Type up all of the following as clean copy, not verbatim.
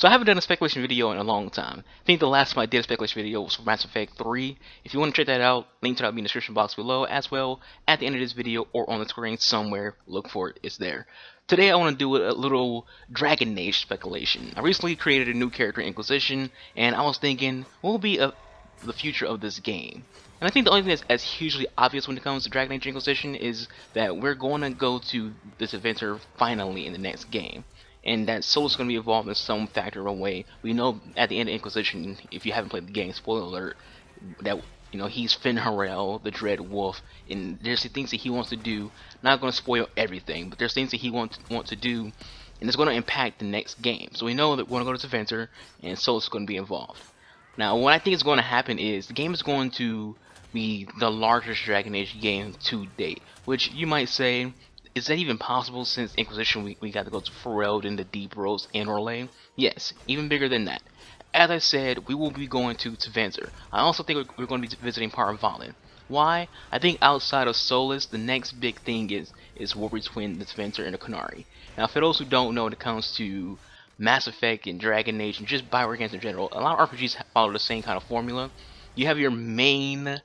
So I haven't done a speculation video in a long time. I think the last time I did a speculation video was for Mass Effect 3. If you want to check that out, link to that will be in the description box below, as well at the end of this video or on the screen somewhere. Look for it, it's there. Today I want to do a little Dragon Age speculation. I recently created a new character, Inquisition, and I was thinking, what will be the future of this game? And I think the only thing that's hugely obvious when it comes to Dragon Age Inquisition is that we're going to go to this adventure finally in the next game. And that Soul's going to be involved in some factor or way. We know at the end of Inquisition, if you haven't played the game, spoiler alert, that he's Finn Harrell, the Dread Wolf, and there's things that he wants to do. Not going to spoil everything, but there's things that he wants to do, and it's going to impact the next game. So we know that we're going to go to this adventure, and Soul's going to be involved. Now, what I think is going to happen is the game is going to be the largest Dragon Age game to date, which you might say, is that even possible since Inquisition we got to go to Ferelden, in the Deep Roads, and Orlais? Yes, even bigger than that. As I said, we will be going to Tevinter. I also think we're going to be visiting Parvalen. Why? I think outside of Solus, the next big thing is war between the Tevinter and the Qunari. Now, for those who don't know, when it comes to Mass Effect and Dragon Age and just Bioware games in general, a lot of RPGs follow the same kind of formula. You have your main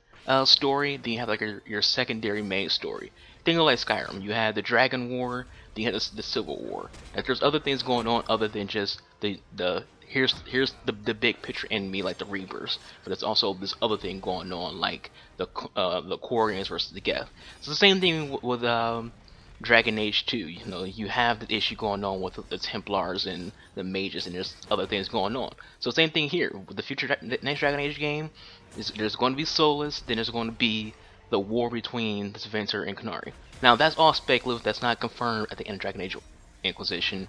story, then you have like your secondary main story. Think of like Skyrim. You had the Dragon War, then you had the Civil War. Like there's other things going on other than just the here's the big picture enemy like the Reapers, but there's also this other thing going on like the Quarians versus the Geth. It's the same thing with Dragon Age 2. You have the issue going on with the Templars and the Mages, and there's other things going on. So same thing here with the future next Dragon Age game. There's going to be Solus, then there's going to be the war between the Tevinter and Qunari. Now that's all speculative. That's not confirmed at the end of Dragon Age Inquisition.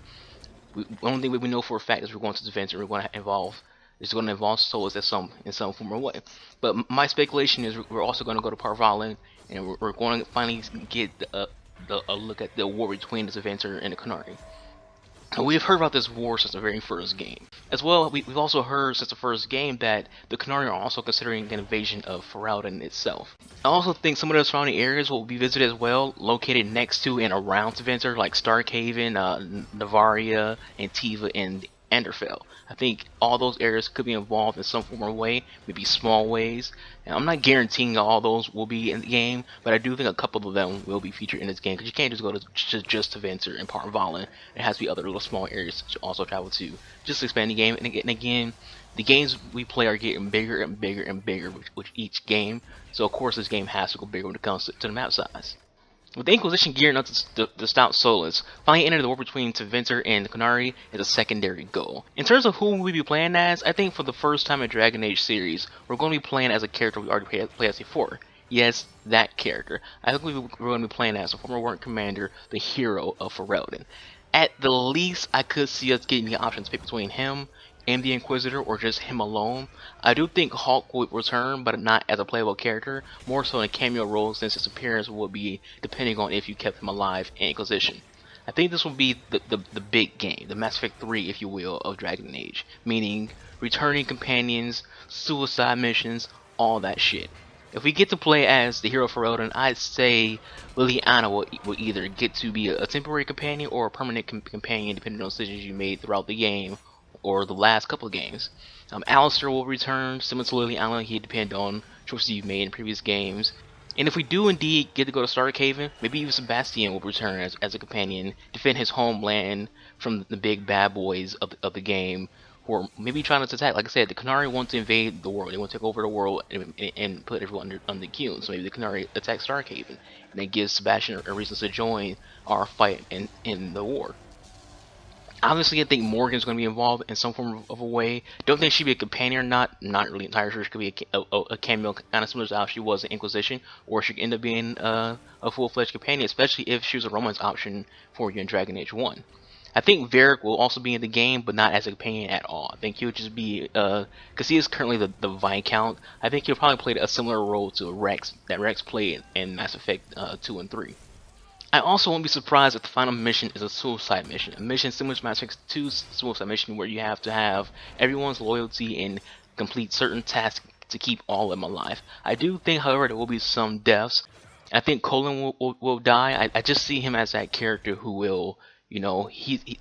The only thing we know for a fact is we're going to Tevinter. It's going to involve Solus in some form or way. But my speculation is we're also going to go to Parvalen, and we're going to finally get a look at the war between the Tevinter and the Qunari. We've heard about this war since the very first game. As well, we've also heard since the first game that the Qunari are also considering an invasion of Ferelden itself. I also think some of the surrounding areas will be visited as well, located next to and around Tevinter, like Starkhaven, Navaria, Antiva, and Anderfell. I think all those areas could be involved in some form or way, maybe small ways. And I'm not guaranteeing all those will be in the game, but I do think a couple of them will be featured in this game, because you can't just go to just Tevinter and Parvalen. There has to be other little small areas to also travel to, just to expand the game. And again, the games we play are getting bigger and bigger and bigger with each game, so of course this game has to go bigger when it comes to the map size. With the Inquisition gearing up to stop Solus, finally entering the war between Tevinter and the Qunari is a secondary goal. In terms of who we'll be playing as, I think for the first time in Dragon Age series, we're going to be playing as a character we already played as before. Yes, that character. I think we're going to be playing as a former Warrant Commander, the hero of Ferelden. At the least, I could see us getting the option to pick between him and the Inquisitor, or just him alone. I do think Hulk would return, but not as a playable character, more so in a cameo role, since his appearance will be depending on if you kept him alive in Inquisition. I think this will be the big game, the Mass Effect 3, if you will, of Dragon Age, meaning returning companions, suicide missions, all that shit. If we get to play as the hero of Ferelden, I'd say Liliana will either get to be a temporary companion or a permanent companion, depending on decisions you made throughout the game, or the last couple of games. Alistair will return, similar to Liliana. He'd depend on choices you've made in previous games. And if we do indeed get to go to Starkhaven, maybe even Sebastian will return as a companion, defend his homeland from the big bad boys of the game, who are maybe trying to attack. Like I said, the Qunari want to invade the world. They want to take over the world and put everyone under Q. So maybe the Qunari attack Starkhaven, and that gives Sebastian a reason to join our fight in the war. Obviously, I think Morgan's going to be involved in some form of a way. Don't think she'd be a companion or not. Not really entirely sure. She could be a cameo, kind of similar to how she was in Inquisition, or she could end up being a full-fledged companion, especially if she was a romance option for you in Dragon Age 1. I think Varric will also be in the game, but not as a companion at all. I think he would just be, because he is currently the Viscount. I think he'll probably play a similar role to Rex that Rex played in Mass Effect 2 and 3. I also won't be surprised if the final mission is a suicide mission. A mission similar to Mass Effect 2's suicide mission, where you have to have everyone's loyalty and complete certain tasks to keep all of them alive. I do think, however, there will be some deaths. I think Colin will die. I just see him as that character who will you know,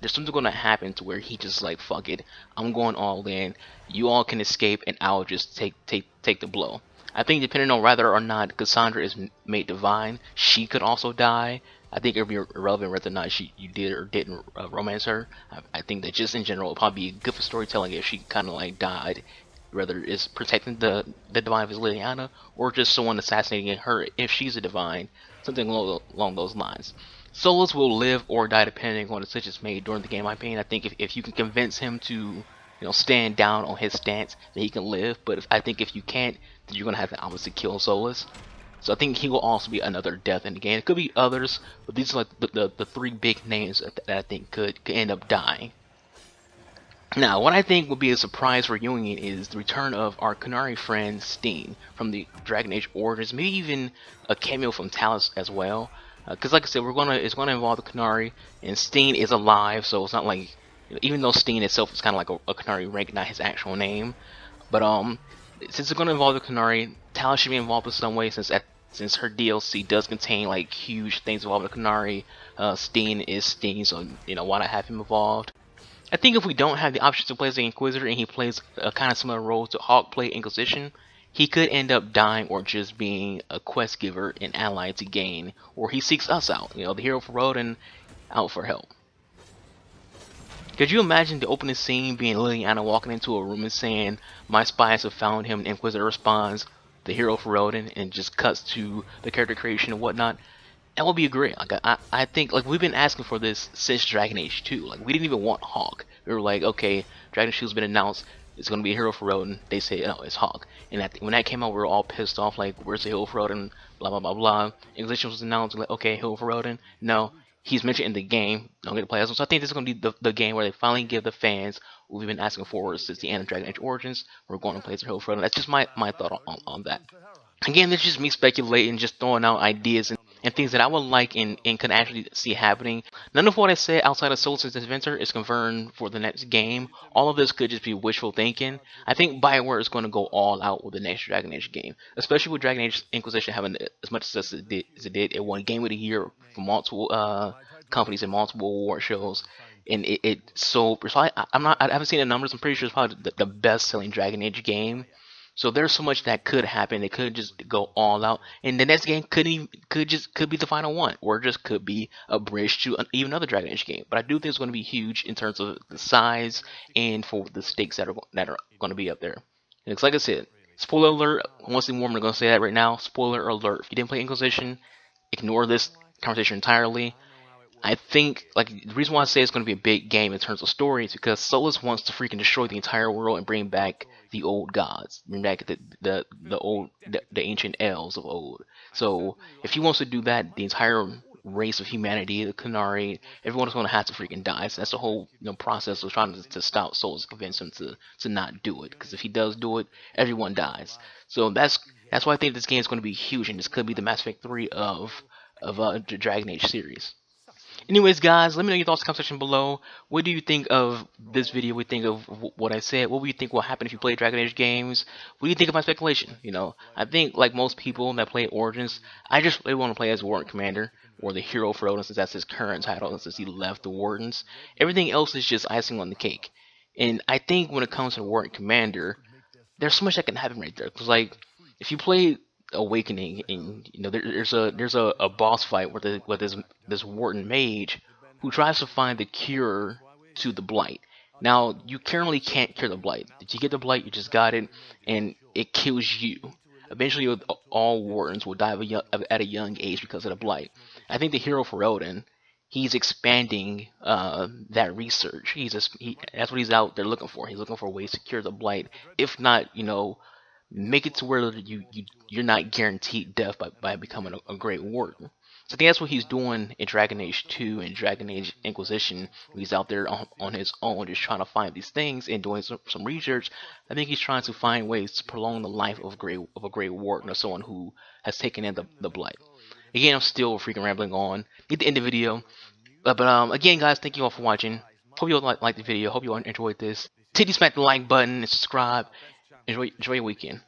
there's something going to happen to where he just like, fuck it, I'm going all in. You all can escape, and I'll just take the blow. I think depending on whether or not Cassandra is made divine, she could also die. I think it would be irrelevant whether or not you did or didn't romance her. I think that just in general, it'd probably be good for storytelling if she kind of like died, whether it's protecting the divine if it's Liliana, or just someone assassinating her if she's a divine, something along those lines. Solus will live or die depending on the decisions made during the game. In my opinion, I think if you can convince him to, stand down on his stance, then he can live. But I think if you can't, then you're gonna have to obviously kill Solus. So I think he will also be another death in the game. It could be others, but these are like the three big names that I think could end up dying. Now, what I think will be a surprise reunion is the return of our Qunari friend Steen from the Dragon Age Origins, maybe even a cameo from Thedas as well. Because, like I said, it's gonna involve the Qunari, and Steen is alive, so it's not like, even though Steen itself is kind of like a Qunari rank, not his actual name. But since it's gonna involve the Qunari, Thedas should be involved in some way, since her DLC does contain like huge things involving the Qunari. Steen is Steen, so why not have him involved? I think if we don't have the option to play as the Inquisitor and he plays a kind of similar role to Hawk played Inquisition, he could end up dying or just being a quest giver and ally to gain, or he seeks us out, the hero for Rodan, out for help. Could you imagine the opening scene being Liliana walking into a room and saying, "My spies have found him," and Inquisitor responds, "The hero for Rodan," and just cuts to the character creation and whatnot? That would be great. Like I think like we've been asking for this since Dragon Age 2. Like we didn't even want Hawk. We were like, okay, Dragon Age 2's been announced. It's gonna be a hero for Rodan. They say, oh, it's Hawk. And when that came out, we were all pissed off. Like, where's the hero for Rodan? Blah blah blah blah. Inquisition was announced. Like, okay, hero for Rodan. No, he's mentioned in the game. Don't get to play as him. So I think this is gonna be the game where they finally give the fans what we've been asking for since the end of Dragon Age Origins. We're going to play as a hero for Rodan. That's just my thought on that. Again, this is just me speculating, just throwing out ideas and things that I would like and can actually see happening. None of what I said outside of Solstice's Adventure is confirmed for the next game. All of this could just be wishful thinking. I think BioWare is going to go all out with the next Dragon Age game, especially with Dragon Age Inquisition having as much success as it did. It won Game of the Year for multiple companies and multiple award shows. And it sold. So I haven't seen the numbers. I'm pretty sure it's probably the best-selling Dragon Age game. So there's so much that could happen. It could just go all out, and the next game could be the final one, or just could be a bridge to even another Dragon Age game. But I do think it's going to be huge in terms of the size and for the stakes that are going to be up there. And it's like I said, spoiler alert. Once more, I'm going to say that right now. Spoiler alert. If you didn't play Inquisition, ignore this conversation entirely. I think, like, the reason why I say it's going to be a big game in terms of story is because Solus wants to freaking destroy the entire world and bring back the old gods, bring back the ancient elves of old. So if he wants to do that, the entire race of humanity, the Qunari, everyone's going to have to freaking die. So that's the whole process of trying to stop Solus, convince him to not do it. Because if he does do it, everyone dies. So that's why I think this game is going to be huge, and this could be the Mass Effect 3 of the Dragon Age series. Anyways, guys, let me know your thoughts in the comment section below. What do you think of this video? What do you think of what I said? What do you think will happen if you play Dragon Age games? What do you think of my speculation? I think, like most people that play Origins, I just really want to play as Warden Commander, or the hero for Odin, since that's his current title, since he left the Wardens. Everything else is just icing on the cake. And I think when it comes to Warden Commander, there's so much that can happen right there. Because, like, if you play Awakening, and there's a boss fight with this Warden mage who tries to find the cure to the blight. Now you currently can't cure the blight. If you get the blight, you just got it, and it kills you. Eventually, all Wardens will die at a young age because of the blight. I think the hero for Odin, he's expanding that research. That's what he's out there looking for. He's looking for ways to cure the blight. If not, make it to where you're not guaranteed death by becoming a great warden. So I think that's what he's doing in Dragon Age 2 and Dragon Age Inquisition. He's out there on his own, just trying to find these things and doing some research. I think he's trying to find ways to prolong the life of a great warden, or someone who has taken in the blight. Again, I'm still freaking rambling on. Need to end the video. But again, guys, thank you all for watching. Hope you all like the video. Hope you all enjoyed this. Titty smack the like button and subscribe. Enjoy your weekend.